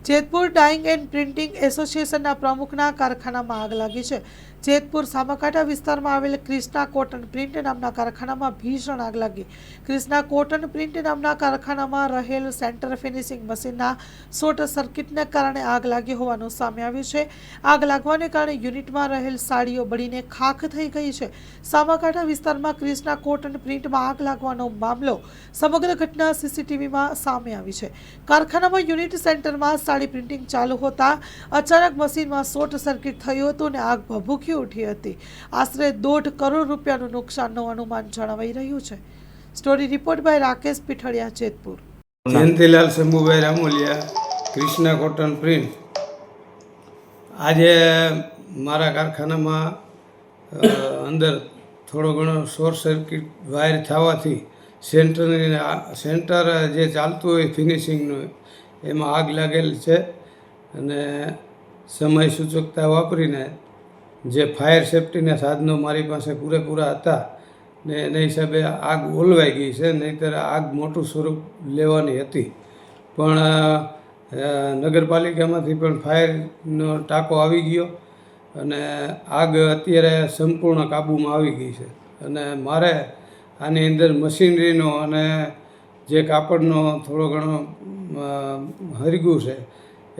Jetpur dying and printing એસોસિએશનના પ્રમુખના કારખાનામાં આગ લાગી છે। જેતપુર સામાકાંઠા વિસ્તારમાં આવેલ ક્રિષ્ના કોટન પ્રિન્ટ નામના કારખાનામાં ભીષણ આગ લાગી। ક્રિષ્ના કોટન પ્રિન્ટ નામના કારખાનામાં રહેલ સેન્ટર ફિનિશિંગ મશીનના શોર્ટ સર્કિટને કારણે આગ લાગી હોવાનું સામે આવ્યું છે। આગ લાગવાને કારણે યુનિટમાં રહેલ સાડીઓ બળીને ખાખ થઈ ગઈ છે। સામાકાંઠા વિસ્તારમાં ક્રિષ્ના કોટન પ્રિન્ટમાં આગ લાગવાનો મામલો સમગ્ર ઘટના સીસીટીવીમાં સામે આવી છે। કારખાનામાં યુનિટ સેન્ટરમાં સાડી પ્રિન્ટિંગ ચાલુ હોતા અચાનક મશીનમાં શોર્ટ સર્કિટ થયું હતું અને આગ ભભૂકી ઉઠી હતી। આશરે 1.5 કરોડ રૂપિયાનું નુકસાનનું અનુમાન જણાવાઈ રહ્યું છે। Story report by Rakesh Pithadiya, Jetpur. Jayantilal Shambhubhai Ramoliya, Krishna cotton print. આજે મારા કારખાનામાં અંદર થોડો ઘણો શોર્ટ સર્કિટ વાયર થવાથી સેન્ટર જે ચાલતું હોય ફિનિશિંગનું એમાં આગ લાગેલ છે અને સમય સૂચકતા વાપરીને જે ફાયર સેફ્ટીના સાધનો મારી પાસે પૂરેપૂરા હતા ને એના હિસાબે આગ ઓલવાઈ ગઈ છે, નહીંતર આગ મોટું સ્વરૂપ લેવાની હતી। પણ નગરપાલિકામાંથી પણ ફાયરનો ટાંકો આવી ગયો અને આગ અત્યારે સંપૂર્ણ કાબૂમાં આવી ગઈ છે અને મારે આની અંદર મશીનરીનો અને જે કાપડનો થોડો ઘણો હરગ્યું છે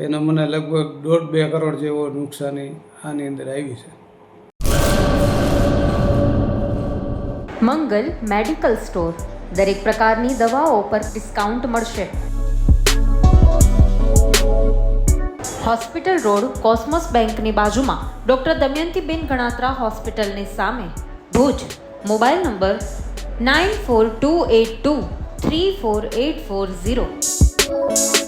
એનો મને લગભગ 1.5-2 કરોડ જેવો નુકસાની આની અંદર આવી છે। મંગલ મેડિકલ સ્ટોર, દરેક પ્રકારની દવાઓ પર ડિસ્કાઉન્ટ મળશે। હોસ્પિટલ રોડ, કોસ્મોસ બેંકની બાજુમાં, ડૉક્ટર દમયંતીબેન ગણાત્રા હોસ્પિટલની સામે, ભુજ। Mobile number 9428234840।